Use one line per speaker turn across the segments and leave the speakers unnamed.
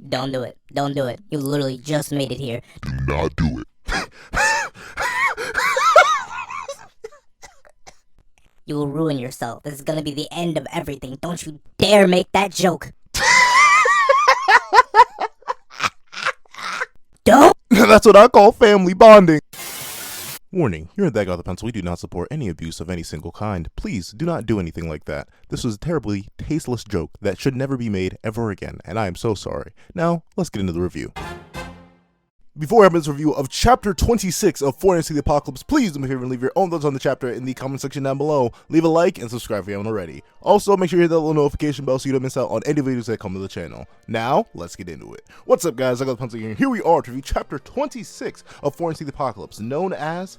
Don't do it. Don't do it. You literally just made it here.
Do not do it.
You will ruin yourself. This is gonna be the end of everything. Don't you dare make that joke. Don't.
That's what I call family bonding. Warning, here at That Got the Pencil, we do not support any abuse of any single kind. Please do not do anything like that. This was a terribly tasteless joke that should never be made ever again, and I am so sorry. Now, let's get into the review. Before I have this review of Chapter 26 of Four Into the Apocalypse, please do me a favor and leave your own thoughts on the chapter in the comment section down below. Leave a like and subscribe if you haven't already. Also, make sure you hit that little notification bell so you don't miss out on any videos that come to the channel. Now, let's get into it. What's up, guys? I got the pencil here. Here we are to review Chapter 26 of Four Into the Apocalypse, known as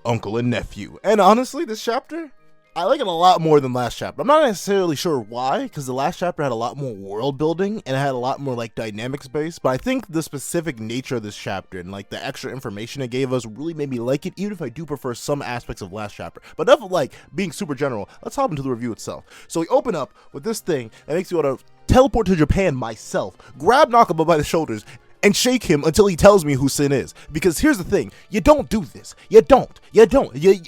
Uncle and Nephew. And honestly, this chapter, I like it a lot more than last chapter. I'm not necessarily sure why, because the last chapter had a lot more world building and it had a lot more like dynamic space, but I think the specific nature of this chapter and like the extra information it gave us really made me like it, even if I do prefer some aspects of last chapter. But enough of like being super general, let's hop into the review itself. So we open up with this thing that makes you want to teleport to Japan myself, grab Nakaba by the shoulders, and shake him until he tells me who Sin is. Because here's the thing, you don't do this. You don't.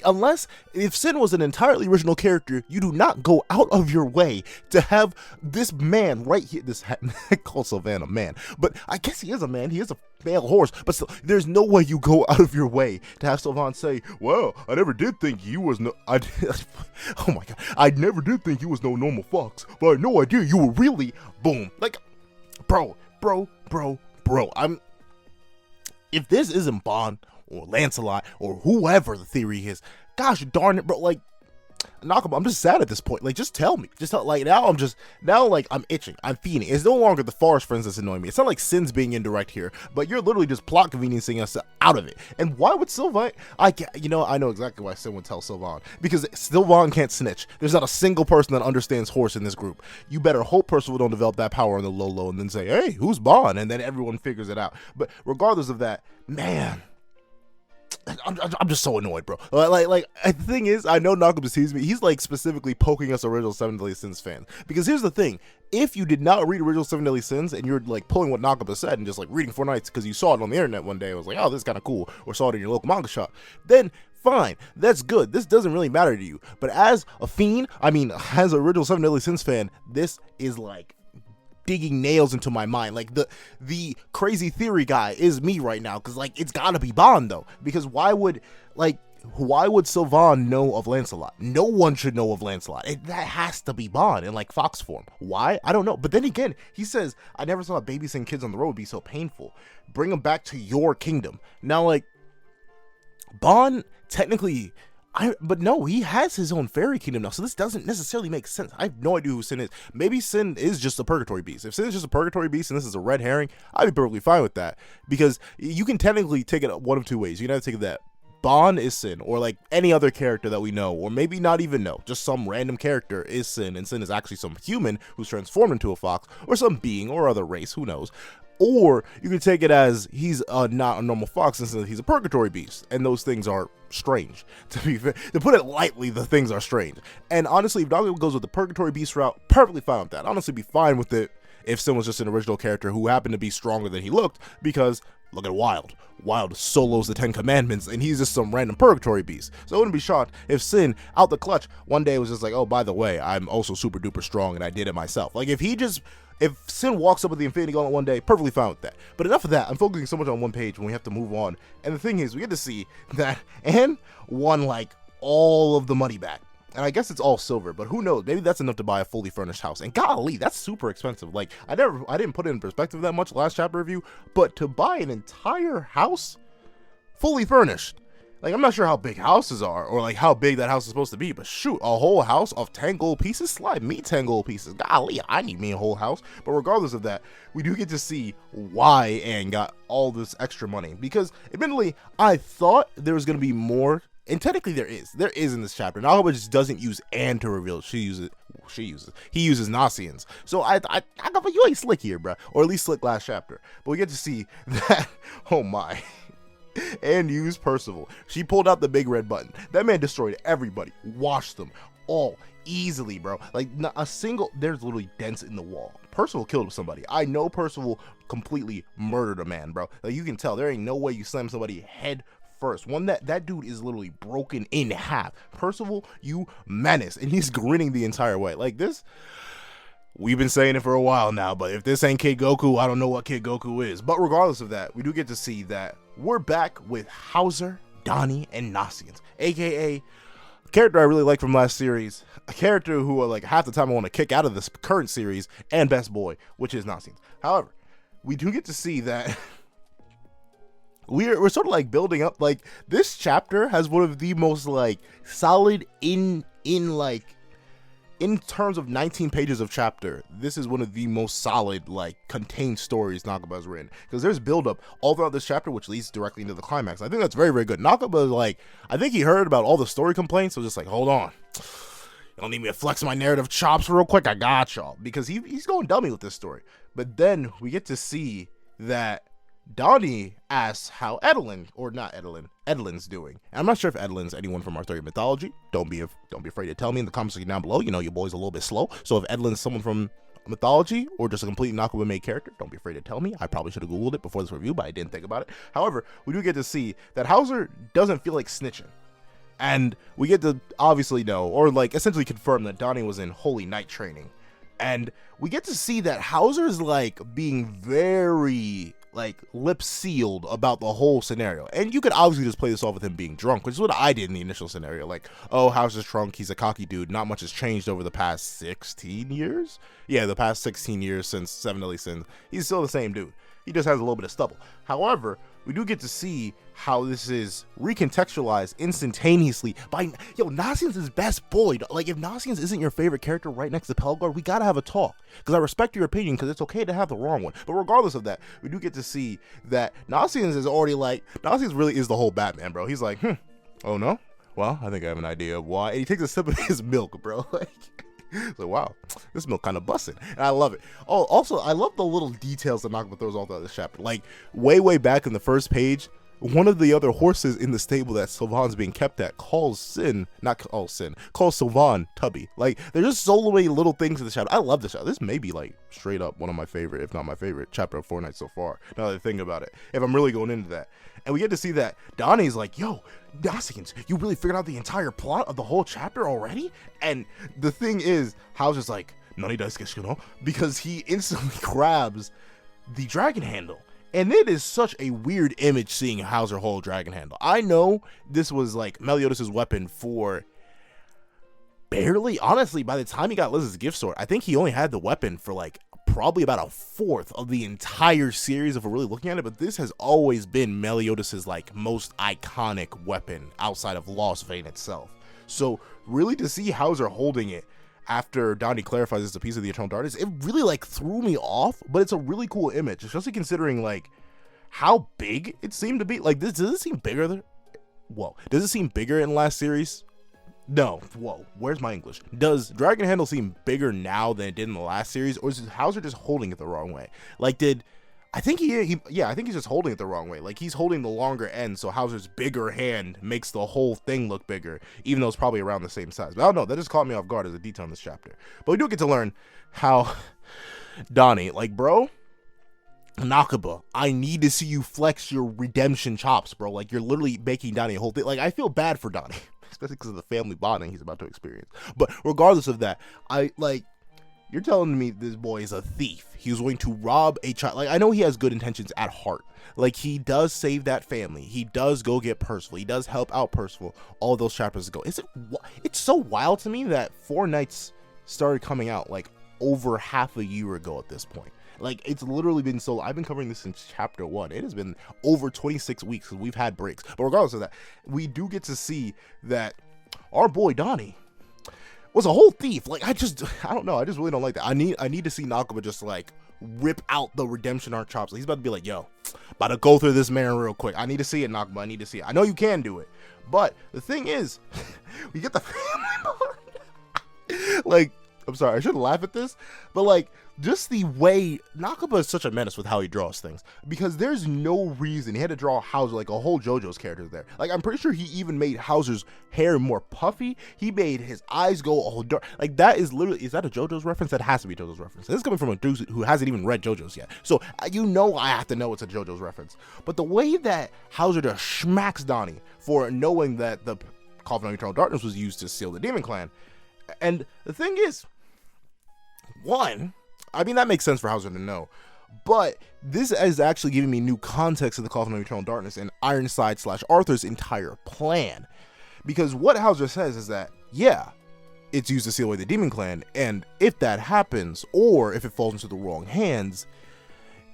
Unless, if Sin was an entirely original character, you do not go out of your way to have this man right here, this called Sylvan a man, but I guess he is a man, he is a male horse, but still, there's no way you go out of your way to have Sylvan say, well, I never did think he was no, oh my god, I never did think he was no normal fox, but I had no idea you were really, boom, like, bro, if this isn't Bond or Lancelot or whoever the theory is, gosh darn it, bro, like, Nakaba, I'm just sad at this point. Like, just tell me. Like, I'm itching. I'm feeding. It's no longer the forest friends that's annoying me. It's not like Sin's being indirect here, but you're literally just plot conveniencing us out of it. And why would Sylvan, I know exactly why Sin would tell Sylvan. Because Sylvan can't snitch. There's not a single person that understands horse in this group. You better hope Percival don't develop that power on the low and then say, hey, who's Bond? And then everyone figures it out. But regardless of that, man, I'm just so annoyed, bro. Like the thing is, I know Nakaba sees me. He's like specifically poking us original Seven Deadly Sins fans. Because here's the thing. If you did not read original Seven Deadly Sins and you're like pulling what Nakaba said and just like reading Four Nights because you saw it on the internet one day, it was like, oh, this is kind of cool, or saw it in your local manga shop, then fine, that's good. This doesn't really matter to you. But as a fiend, as an original Seven Deadly Sins fan, this is like digging nails into my mind. Like the crazy theory guy is me right now, because like it's gotta be Bond though, because why would Sylvan know of Lancelot? No one should know of Lancelot. That has to be Bond in like fox form. Why? I don't know. But then again, he says, I never saw babysitting kids on the road be so painful. Bring them back to your kingdom. Now, like, Bond technically, but no, he has his own fairy kingdom now, so this doesn't necessarily make sense. I have no idea who Sin is. Maybe Sin is just a purgatory beast. If Sin is just a purgatory beast and this is a red herring, I'd be perfectly fine with that, because you can technically take it one of two ways. You can either take it that Bond is Sin, or like any other character that we know, or maybe not even know, just some random character is Sin, and Sin is actually some human who's transformed into a fox, or some being or other race, who knows. Or you can take it as he's not a normal fox, instead he's a purgatory beast, and those things are strange. To put it lightly, the things are strange. And honestly, if Nakaba goes with the purgatory beast route, perfectly fine with that. Honestly, be fine with it if Sin was just an original character who happened to be stronger than he looked, because look at Wild. Wild solos the 10 Commandments, and he's just some random purgatory beast. So I wouldn't be shocked if Sin, out the clutch, one day was just like, oh, by the way, I'm also super duper strong and I did it myself. Like, if Sin walks up with the Infinity Gauntlet one day, perfectly fine with that. But enough of that. I'm focusing so much on one page when we have to move on. And the thing is, we get to see that Anne won like all of the money back. And I guess it's all silver, but who knows? Maybe that's enough to buy a fully furnished house. And golly, that's super expensive. Like, I didn't put it in perspective that much last chapter review, but to buy an entire house fully furnished, like, I'm not sure how big houses are, or like how big that house is supposed to be, but shoot, a whole house of 10 gold pieces? Slide me 10 gold pieces. Golly, I need me a whole house. But regardless of that, we do get to see why Anne got all this extra money, because admittedly, I thought there was going to be more. And technically there is in this chapter. Nakaba just doesn't use Anne to reveal it. He uses Nasians. So I got, you ain't slick here, bro. Or at least slick last chapter. But we get to see that, oh my, Anne used Percival. She pulled out the big red button. That man destroyed everybody, washed them all, easily, bro. Like, not a single, there's literally dents in the wall. Percival killed somebody. I know Percival completely murdered a man, bro. Like, you can tell there ain't no way you slam somebody head first. One that dude is literally broken in half. Percival, you menace, and he's grinning the entire way. Like, this, we've been saying it for a while now, but if this ain't Kid Goku, I don't know what Kid Goku is. But regardless of that, we do get to see that we're back with Hauser, Donnie, and Nosians, aka a character I really like from last series, a character who like half the time I want to kick out of this current series, and best boy, which is Nosians. However, we do get to see that we're sort of like building up, like, this chapter has one of the most like solid in terms of 19 pages of chapter, this is one of the most solid, like, contained stories Nakaba has written. Because there's build-up all throughout this chapter, which leads directly into the climax. I think that's very, very good. Nakaba is like, I think he heard about all the story complaints, so just like, hold on. You don't need me to flex my narrative chops real quick? I got y'all. Because he's going dummy with this story. But then we get to see that Donnie asks how Edelin's doing. And I'm not sure if Edelin's anyone from Arthurian mythology. Don't be afraid to tell me in the comments section down below. You know, your boy's a little bit slow. So if Edelin's someone from mythology or just a complete Nakaba made character, don't be afraid to tell me. I probably should have Googled it before this review, but I didn't think about it. However, we do get to see that Hauser doesn't feel like snitching. And we get to obviously know, or like essentially confirm, that Donnie was in Holy Knight training. And we get to see that Hauser's like being very like lip sealed about the whole scenario. And you could obviously just play this off with him being drunk, which is what I did in the initial scenario. Like, oh, Hauser's drunk, he's a cocky dude, not much has changed over the past 16 years. Yeah, the past 16 years since Seven Deadly Sins. He's still the same dude. He just has a little bit of stubble. However, we do get to see how this is recontextualized instantaneously by, yo, Nosians is best boy. Like, if Nosians isn't your favorite character right next to Pelgar, we gotta have a talk. Because I respect your opinion, because it's okay to have the wrong one. But regardless of that, we do get to see that Nosians is already like, Nosians really is the whole Batman, bro. He's like, oh no? Well, I think I have an idea of why. And he takes a sip of his milk, bro. Like, so wow, this milk kind of busted, and I love it. Oh, also, I love the little details that Nakaba throws all throughout this chapter. Like, way back in the first page, one of the other horses in the stable that Sylvan's being kept at calls Sylvan Tubby. Like, there's just so many little things in the chapter. I love this chapter. This may be like straight up one of my favorite, if not my favorite, chapter of Fortnite so far. Now that I think about it, if I'm really going into that. And we get to see that Donnie's like, yo, Nosians, you really figured out the entire plot of the whole chapter already? And the thing is, Hauser's like, Nani desu ka, because he instantly grabs the dragon handle. And it is such a weird image seeing Hauser hold dragon handle. I know this was like Meliodas' weapon for barely, honestly, by the time he got Liz's gift sword, I think he only had the weapon for like probably about a fourth of the entire series if we're really looking at it. But this has always been Meliodas' like most iconic weapon outside of Lost Vein itself. So really to see Hauser holding it after Donnie clarifies it's a piece of the Eternal Darkness, it really like threw me off, but it's a really cool image, especially considering like how big it seemed to be. Like, this, does it seem bigger than, does it seem bigger in last series? No, where's my English? Does Dragon Handle seem bigger now than it did in the last series, or is Hauser just holding it the wrong way? Like, I think I think he's just holding it the wrong way. Like, he's holding the longer end, so Hauser's bigger hand makes the whole thing look bigger, even though it's probably around the same size. But I don't know, that just caught me off guard as a detail in this chapter. But we do get to learn how Donnie, like, bro, Nakaba, I need to see you flex your redemption chops, bro. Like, you're literally making Donnie a whole thing. Like, I feel bad for Donnie, especially because of the family bonding he's about to experience. But regardless of that, you're telling me this boy is a thief. He was going to rob a child. Like, I know he has good intentions at heart. Like, he does save that family. He does go get Percival. He does help out Percival all those chapters ago. It's so wild to me that Four Knights started coming out like over half a year ago at this point. Like, it's literally been so, I've been covering this since chapter 1. It has been over 26 weeks because we've had breaks. But regardless of that, we do get to see that our boy Donnie was a whole thief. Like, I don't know. I just really don't like that. I need to see Nakaba just like rip out the redemption arc chops. He's about to be like, yo, about to go through this man real quick. I need to see it, Nakaba. I need to see it. I know you can do it. But the thing is, we get the family bond. Like, I'm sorry, I shouldn't laugh at this, but like, just the way Nakaba is such a menace with how he draws things, because there's no reason he had to draw Hauser like a whole JoJo's character there. Like, I'm pretty sure he even made Hauser's hair more puffy. He made his eyes go all dark. Like, that is literally, is that a JoJo's reference? That has to be JoJo's reference. This is coming from a dude who hasn't even read JoJo's yet, so you know I have to know it's a JoJo's reference. But the way that Hauser just smacks Donnie for knowing that the Coffin of Eternal Darkness was used to seal the Demon Clan, and the thing is, one, I mean, that makes sense for Hauser to know, but this is actually giving me new context of the Coffin of Eternal Darkness and Ironside / Arthur's entire plan. Because what Hauser says is that, yeah, it's used to seal away the Demon Clan, and if that happens, or if it falls into the wrong hands,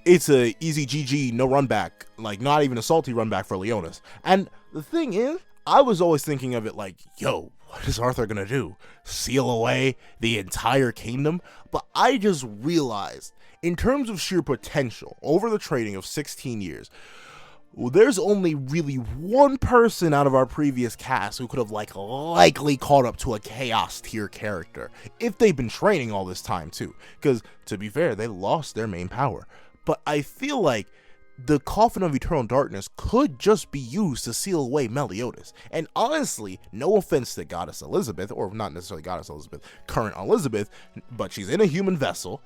it's a easy GG, no run back, like not even a salty run back for Leonis. And the thing is, I was always thinking of it like, yo, what is Arthur gonna do? Seal away the entire kingdom? But I just realized, in terms of sheer potential, over the training of 16 years, there's only really one person out of our previous cast who could have likely caught up to a Chaos tier character, if they've been training all this time too. Because, to be fair, they lost their main power. But I feel like the Coffin of Eternal Darkness could just be used to seal away Meliodas. And honestly, no offense to Goddess Elizabeth, or not necessarily Goddess Elizabeth, current Elizabeth, but she's in a human vessel.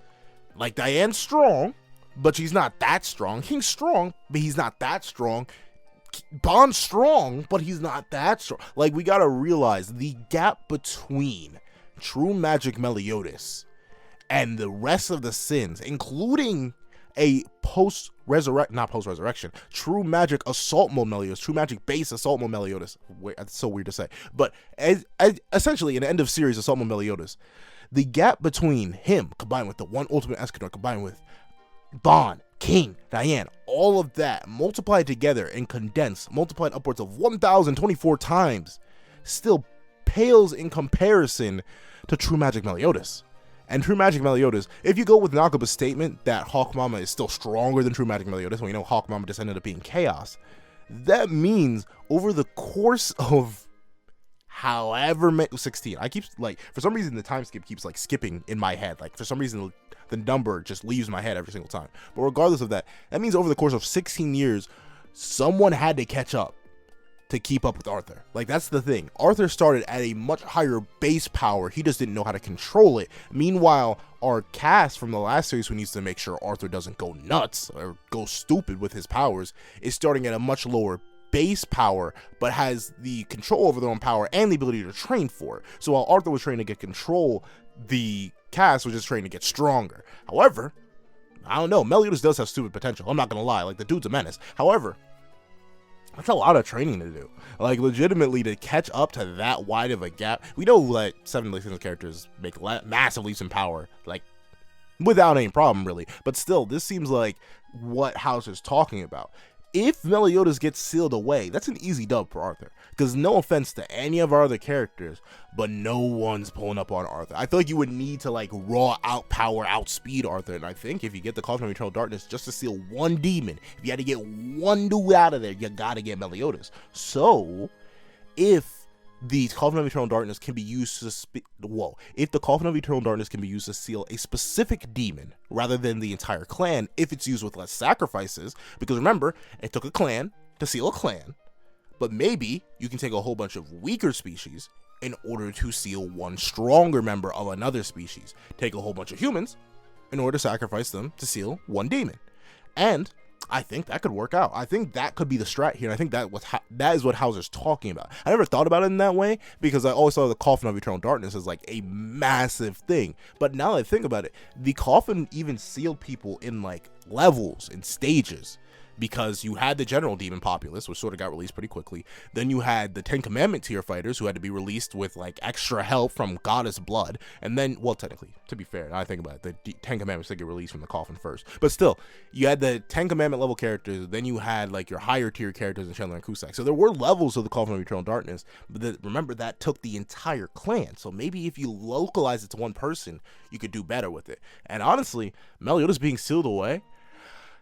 Like, Diane's strong, but she's not that strong. King's strong, but he's not that strong. Bond's strong, but he's not that strong. Like, we gotta realize the gap between true magic Meliodas and the rest of the sins, including a not post-resurrection, true magic assault mode Meliodas, true magic base assault mode Meliodas. Wait, that's so weird to say. But as essentially an end of series assault mode Meliodas, the gap between him combined with the one ultimate Escanor, combined with Bond, King, Diane, all of that multiplied together and condensed, multiplied upwards of 1,024 times, still pales in comparison to true magic Meliodas. And True Magic Meliodas, if you go with Nakaba's statement that Hawk Mama is still stronger than True Magic Meliodas, when you know Hawk Mama just ended up being Chaos, that means over the course of however many, 16, I keep, like, for some reason the time skip keeps, like, skipping in my head. Like, for some reason the number just leaves my head every single time. But regardless of that, that means over the course of 16 years, someone had to catch up to keep up with Arthur. Like, that's the thing. Arthur started at a much higher base power. He just didn't know how to control it. Meanwhile, our cast from the last series, who needs to make sure Arthur doesn't go nuts or go stupid with his powers, is starting at a much lower base power, but has the control over their own power and the ability to train for it. So while Arthur was trying to get control, the cast was just trying to get stronger. However, I don't know, Meliodas does have stupid potential. I'm not gonna lie, like, the dude's a menace. However, that's a lot of training to do. Like, legitimately, to catch up to that wide of a gap. We know that 7 Legion characters make massive leaps in power, like, without any problem, really. But still, this seems like what Hauser's talking about. If Meliodas gets sealed away, that's an easy dub for Arthur. Because no offense to any of our other characters, but no one's pulling up on Arthur. I feel like you would need to, like, raw outpower, outspeed Arthur. And I think if you get the Coffin of Eternal Darkness just to seal one demon, if you had to get one dude out of there, you gotta get Meliodas. So, if the Coffin of Eternal Darkness can be used to if the Coffin of Eternal Darkness can be used to seal a specific demon rather than the entire clan, if it's used with less sacrifices, because remember, it took a clan to seal a clan, but maybe you can take a whole bunch of weaker species in order to seal one stronger member of another species. Take a whole bunch of humans in order to sacrifice them to seal one demon. And I think that could work out. I think that could be the strat here. And I think that is what Hauser's talking about. I never thought about it in that way because I always saw the Coffin of Eternal Darkness as like a massive thing. But now that I think about it, the Coffin even sealed people in like levels and stages. Because you had the general demon populace, which sort of got released pretty quickly. Then you had the 10 Commandment tier fighters who had to be released with like extra help from Goddess Blood. And then, well, technically, to be fair, now I think about it, the 10 Commandments did get released from the Coffin first. But still, you had the 10 Commandment level characters. Then you had like your higher tier characters in Chandler and Cusack. So there were levels of the Coffin of Eternal Darkness. But remember, that took the entire clan. So maybe if you localize it to one person, you could do better with it. And honestly, Meliodas being sealed away,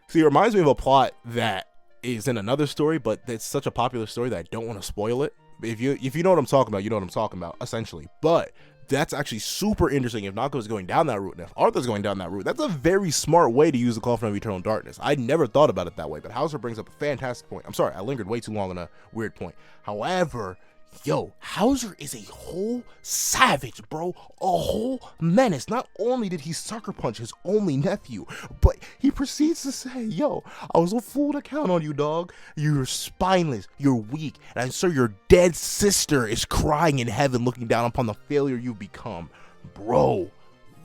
see, it reminds me of a plot that is in another story, but it's such a popular story that I don't want to spoil it. If you know what I'm talking about, you know what I'm talking about, essentially. But that's actually super interesting if Nako's going down that route, and if Arthur's going down that route. That's a very smart way to use the Coffin of Eternal Darkness. I never thought about it that way, but Hauser brings up a fantastic point. I'm sorry, I lingered way too long on a weird point. However, yo, Hauser is a whole savage, bro. A whole menace. Not only did he sucker punch his only nephew, but he proceeds to say, yo, I was a fool to count on you, dog. You're spineless. You're weak. And I'm sure your dead sister is crying in heaven looking down upon the failure you've become. Bro,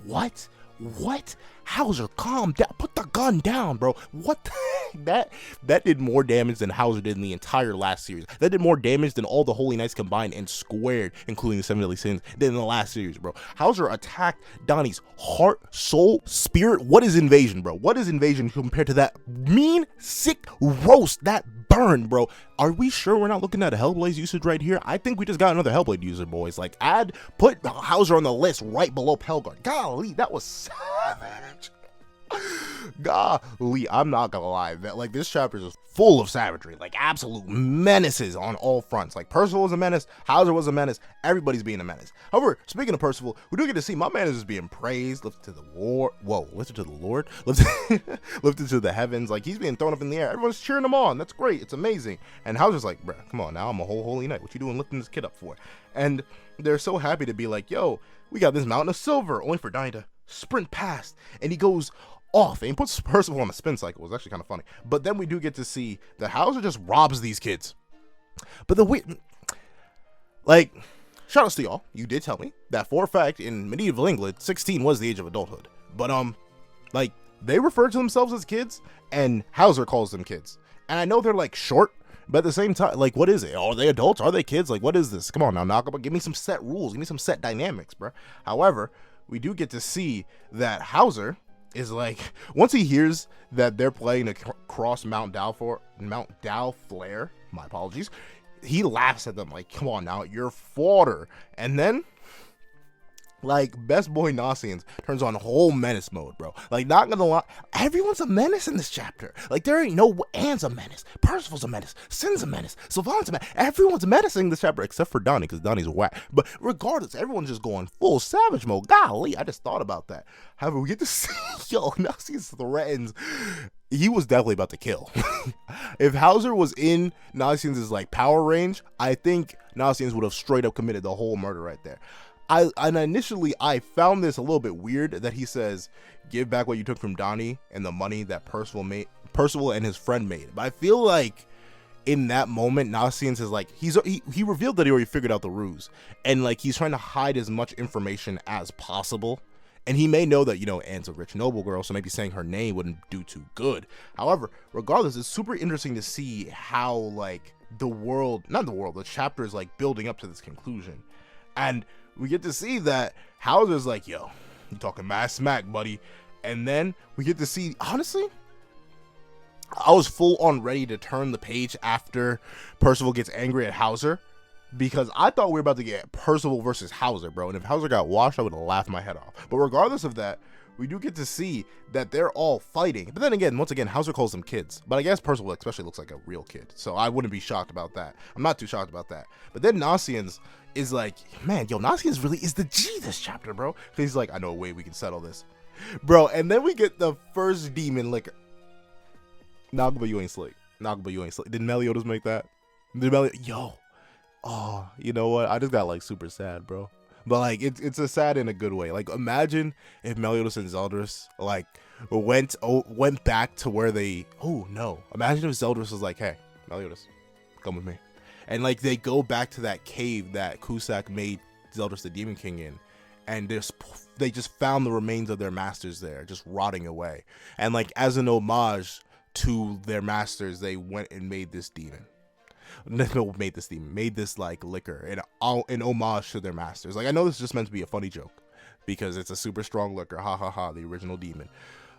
what? What? Hauser, calm down. Put the gun down, bro. What the that did more damage than Hauser did in the entire last series. That did more damage than all the Holy Knights combined and squared, including the Seven Deadly Sins, did in the last series, bro. Hauser attacked Donnie's heart, soul, spirit. What is invasion, bro? What is invasion compared to that mean, sick roast that burned, bro? Are we sure we're not looking at a Hellblaze usage right here? I think we just got another Hellblade user, boys. Like, put Hauser on the list right below Pelgar. Golly, that was savage. Golly, I'm not gonna lie, that like this chapter is full of savagery, like absolute menaces on all fronts. Like Percival was a menace, Hauser was a menace, everybody's being a menace. However, speaking of Percival, we do get to see my man is just being praised, lifted to the Lord. Whoa, lifted to the Lord, lifted to the heavens. Like he's being thrown up in the air. Everyone's cheering him on. That's great. It's amazing. And Hauser's like, bruh, come on now. I'm a whole holy knight. What you doing lifting this kid up for? And they're so happy to be like, yo, we got this mountain of silver, only for Donnie to sprint past, and he goes off and he puts Percival on a spin cycle. It was actually kind of funny. But then we do get to see that Hauser just robs these kids. But the weird, like, shout outs to y'all. You did tell me that for a fact in medieval England, 16 was the age of adulthood. But like they refer to themselves as kids, and Hauser calls them kids. And I know they're like short, but at the same time, like, what is it? Are they adults? Are they kids? Like, what is this? Come on now, Nakaba, give me some set rules. Give me some set dynamics, bro. However, we do get to see that Hauser is like, once he hears that they're playing across Mount Dalflare, my apologies, he laughs at them like, come on now, you're fodder. And then, like, best boy Nasians turns on whole menace mode, bro. Like, not gonna lie, everyone's a menace in this chapter. Like, there ain't no Anne's a menace, Percival's a menace, Sin's a menace, Sylvan's a menace. Everyone's menacing this chapter except for Donnie, because Donnie's whack. But regardless, everyone's just going full savage mode. Golly, I just thought about that. However, we get to see, yo, Nasians threatens. He was definitely about to kill. If Hauser was in Nasians' like power range, I think Nasians would have straight up committed the whole murder right there. Initially I found this a little bit weird that he says, give back what you took from Donnie and the money that Percival and his friend made. But I feel like in that moment, Nasians is like, he revealed that he already figured out the ruse, and like he's trying to hide as much information as possible. And he may know that, you know, Anne's a rich noble girl, so maybe saying her name wouldn't do too good. However, regardless, it's super interesting to see how like the chapter is like building up to this conclusion. And we get to see that Hauser's like, yo, you talking mad smack, buddy. And then we get to see, honestly, I was full on ready to turn the page after Percival gets angry at Hauser, because I thought we were about to get Percival versus Hauser, bro. And if Hauser got washed, I would have laughed my head off. But regardless of that, we do get to see that they're all fighting. But then again, once again, Hauser calls them kids. But I guess Percival especially looks like a real kid, so I wouldn't be shocked about that. I'm not too shocked about that. But then Nasians is like, man, yo, Nasians really is the G this chapter, bro. He's like, I know a way we can settle this, bro. And then we get the first demon liquor. Nagaba, you ain't slick. Nagaba, you ain't slick. Did Meliodas make that? Yo. Oh, you know what? I just got like super sad, bro. But like it's a sad in a good way. Like imagine if Meliodas and Zeldris like went back to where they. Oh no! Imagine if Zeldris was like, "Hey, Meliodas, come with me," and like they go back to that cave that Cusack made Zeldris the Demon King in, and they just found the remains of their masters there, just rotting away. And like as an homage to their masters, they went and made this demon. Made this like liquor in homage to their masters. Like I know this is just meant to be a funny joke because it's a super strong liquor, ha ha ha, the original demon.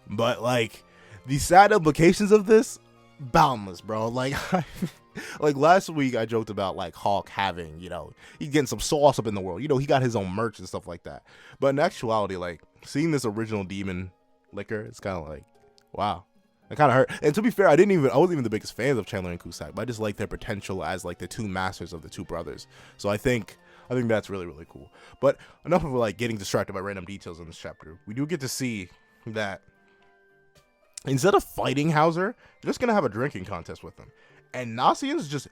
But like the sad implications of this, boundless, bro. Like like last week I joked about like Hawk having, you know, he's getting some sauce up in the world. You know, he got his own merch and stuff like that. But in actuality, like seeing this original demon liquor, it's kind of like, wow. It kind of hurt. And to be fair, I wasn't even the biggest fans of Chandler and Cusack, but I just like their potential as like the two masters of the two brothers. So I think I think that's really, really cool. But enough of like getting distracted by random details in this chapter. We do get to see that instead of fighting Hauser, they're just gonna have a drinking contest with him, and Nasians just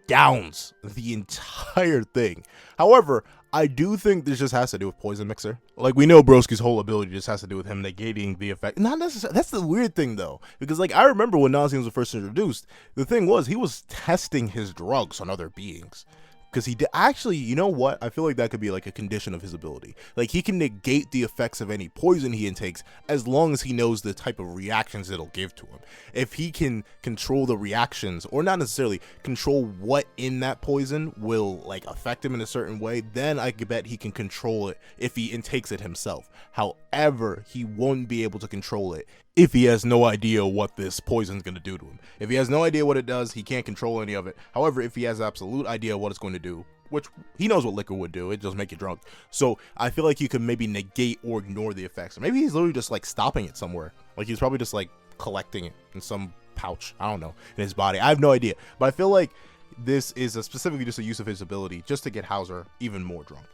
downs the entire thing. However, I do think this just has to do with Poison Mixer. Like, we know Broski's whole ability just has to do with him negating the effect. Not necessarily. That's the weird thing, though, because like I remember when Nasians was first introduced, the thing was he was testing his drugs on other beings. Because he did actually, you know what? I feel like that could be like a condition of his ability. Like, he can negate the effects of any poison he intakes as long as he knows the type of reactions it'll give to him. If he can control the reactions, or not necessarily control what in that poison will like affect him in a certain way, then I could bet he can control it if he intakes it himself. However, he won't be able to control it if he has no idea what this poison's going to do to him. If he has no idea what it does, he can't control any of it. However, if he has absolute idea what it's going to do, which he knows what liquor would do, it just make you drunk. So I feel like you could maybe negate or ignore the effects. Or maybe he's literally just like stopping it somewhere. Like, he's probably just like collecting it in some pouch, I don't know, in his body. I have no idea. But I feel like this is specifically just a use of his ability just to get Hauser even more drunk.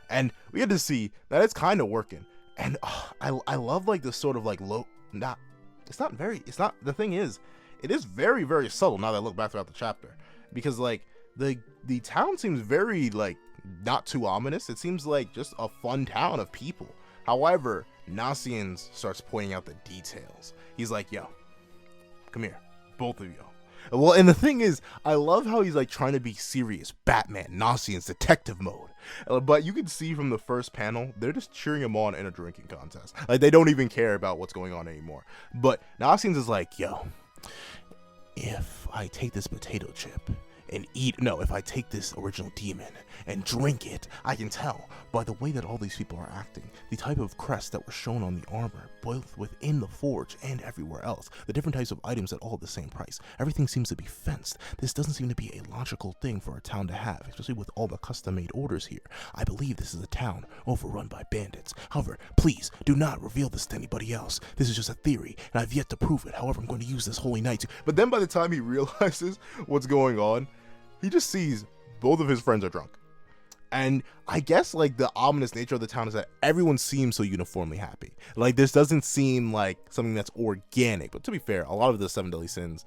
And we get to see that it's kind of working. And I love like this sort of like low, the thing is, it is very, very subtle now that I look back throughout the chapter, because like the town seems very like not too ominous. It seems like just a fun town of people. However, Nasians starts pointing out the details. He's like, yo, come here, both of you. Well, and the thing is, I love how he's like trying to be serious, Batman, Nasians, detective mode. But you can see from the first panel, they're just cheering him on in a drinking contest. Like, they don't even care about what's going on anymore. But Nasians is like, yo, if I take this potato chip and if I take this original demon and drink it, I can tell by the way that all these people are acting, the type of crests that were shown on the armor, both within the forge and everywhere else, the different types of items at all the same price. Everything seems to be fenced. This doesn't seem to be a logical thing for a town to have, especially with all the custom-made orders here. I believe this is a town overrun by bandits. However, please do not reveal this to anybody else. This is just a theory, and I've yet to prove it. However, I'm going to use this holy night to... But then by the time he realizes what's going on, he just sees both of his friends are drunk. And I guess like the ominous nature of the town is that everyone seems so uniformly happy. Like, this doesn't seem like something that's organic. But to be fair, a lot of the Seven Deadly Sins,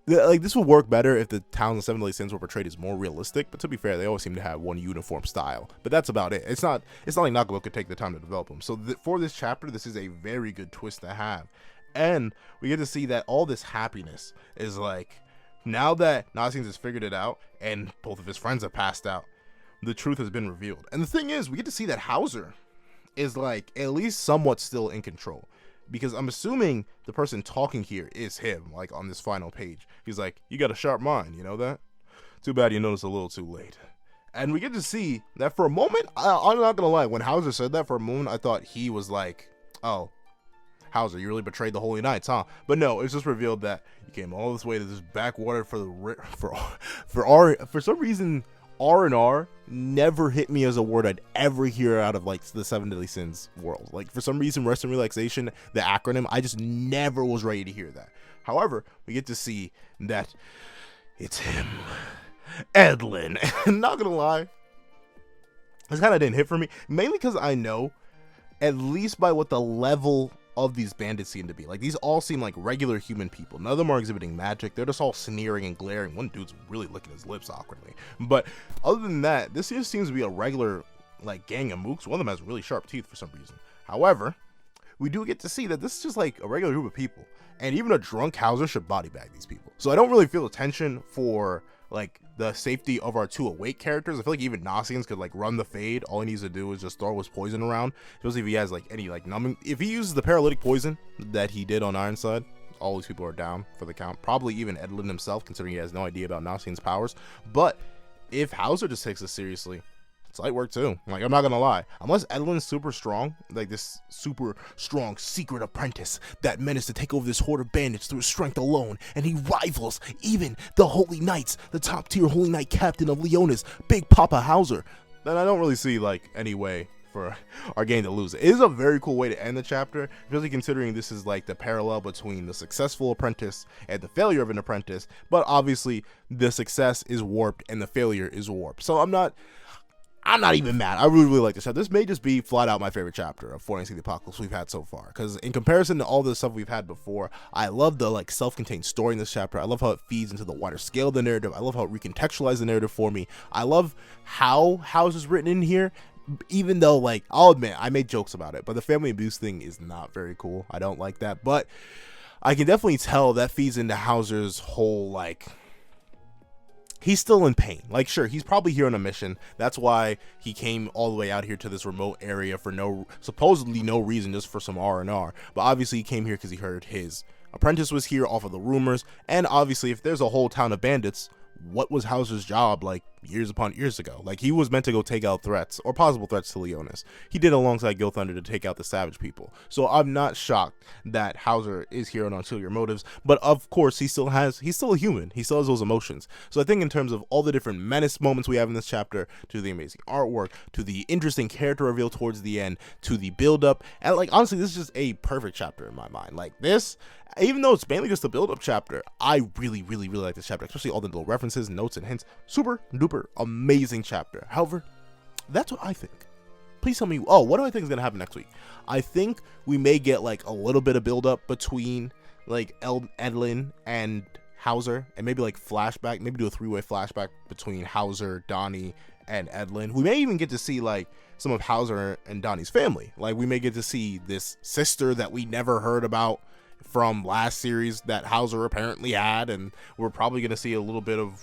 like, this would work better if the towns of Seven Deadly Sins were portrayed as more realistic. But to be fair, they always seem to have one uniform style. But that's about it. It's not like Nagalo could take the time to develop them. So for this chapter, this is a very good twist to have. And we get to see that all this happiness is like, now that Nasians has figured it out and both of his friends have passed out, the truth has been revealed. And the thing is, we get to see that Hauser is like at least somewhat still in control, because I'm assuming the person talking here is him, like on this final page. He's like, you got a sharp mind, you know that? Too bad you noticed a little too late. And we get to see that for a moment, I'm not gonna lie, when Hauser said that, for a moment I thought he was like, oh, Hauser, you really betrayed the Holy Knights, huh? But no, it's just revealed that you came all this way to this backwater for some reason. R&R never hit me as a word I'd ever hear out of like the Seven Deadly Sins world. Like, for some reason, rest and relaxation, the acronym, I just never was ready to hear that. However, we get to see that it's him, Edlin. And not gonna lie, this kind of didn't hit for me, mainly because I know, at least by what the level of these bandits seem to be. Like, these all seem like regular human people. None of them are exhibiting magic. They're just all sneering and glaring. One dude's really licking his lips awkwardly. But other than that, this just seems to be a regular like gang of mooks. One of them has really sharp teeth for some reason. However, we do get to see that this is just like a regular group of people. And even a drunk Hauser should body bag these people. So I don't really feel a tension for like the safety of our two awake characters. I feel like even Nasians could like run the fade. All he needs to do is just throw his poison around, especially if he has like any like numbing. If he uses the paralytic poison that he did on Ironside, all these people are down for the count. Probably even Edlin himself, considering he has no idea about Nasian's powers. But if Hauser just takes this seriously, it's light work too. Like, I'm not gonna lie, unless Edlin's super strong, like this super strong secret apprentice that managed to take over this horde of bandits through his strength alone, and he rivals even the Holy Knights, the top tier Holy Knight captain of Leonis, Big Papa Hauser, then I don't really see like any way for our game to lose. It is a very cool way to end the chapter, especially considering this is like the parallel between the successful apprentice and the failure of an apprentice. But obviously the success is warped and the failure is warped. So I'm not even mad. I really like this chapter. This may just be flat out my favorite chapter of 4 the Apocalypse we've had so far. Because in comparison to all the stuff we've had before, I love the like self-contained story in this chapter. I love how it feeds into the wider scale of the narrative. I love how it recontextualizes the narrative for me. I love how Hauser's written in here. Even though, like, I'll admit, I made jokes about it, but the family abuse thing is not very cool. I don't like that. But I can definitely tell that feeds into Hauser's whole, like, he's still in pain. Like, sure, he's probably here on a mission. That's why he came all the way out here to this remote area for supposedly no reason, just for some R&R. But obviously he came here because he heard his apprentice was here off of the rumors. And obviously if there's a whole town of bandits, what was Hauser's job like years upon years ago? Like, he was meant to go take out threats or possible threats to Leonis. He did alongside Gil Thunder to take out the savage people. So I'm not shocked that Hauser is here on ulterior motives, but of course he's still a human. He still has those emotions. So I think in terms of all the different menace moments we have in this chapter, to the amazing artwork, to the interesting character reveal towards the end, to the build up, and like, honestly, this is just a perfect chapter in my mind. Like, this, even though it's mainly just a build up chapter, I really like this chapter, especially all the little references, notes, and hints. Super duper amazing chapter. However, that's what I think. Please tell me, what do I think is gonna happen next week? I think we may get like a little bit of build up between like Edlin and Hauser, and maybe like flashback, maybe do a 3-way flashback between Hauser, Donnie, and Edlin. We may even get to see like some of Hauser and Donnie's family. Like, we may get to see this sister that we never heard about from last series that Hauser apparently had, and we're probably gonna see a little bit of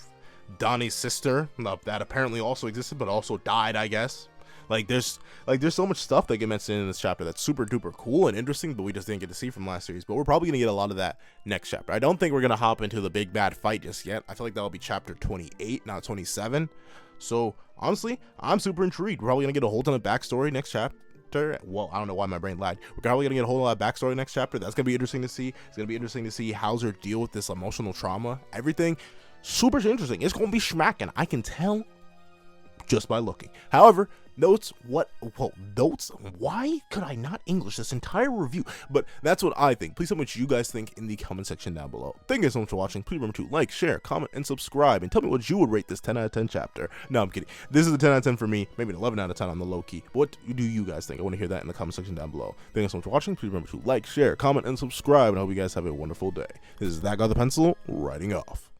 Donnie's sister that apparently also existed but also died, I guess. Like, there's so much stuff that get mentioned in this chapter that's super duper cool and interesting, but we just didn't get to see from last series. But we're probably gonna get a lot of that next chapter. I don't think we're gonna hop into the big bad fight just yet. I feel like that'll be chapter 28, not 27. So honestly, I'm super intrigued. We're probably gonna get a whole ton of backstory next chapter. Well, I don't know why my brain lied. We're probably gonna get a whole lot of backstory next chapter. That's gonna be interesting to see. It's gonna be interesting to see Hauser deal with this emotional trauma. Everything super interesting. It's gonna be smacking. I can tell just by looking. However, notes, why could I not English this entire review? But that's what I think. Please tell me what you guys think in the comment section down below. Thank you guys so much for watching. Please remember to like, share, comment, and subscribe, and tell me what you would rate this 10 out of 10 chapter. No, I'm kidding. This is a 10 out of 10 for me, maybe an 11 out of 10 on the low key. But what do you guys think? I want to hear that in the comment section down below. Thank you guys so much for watching. Please remember to like, share, comment, and subscribe, and I hope you guys have a wonderful day. This is That Guy with the Pencil, writing off.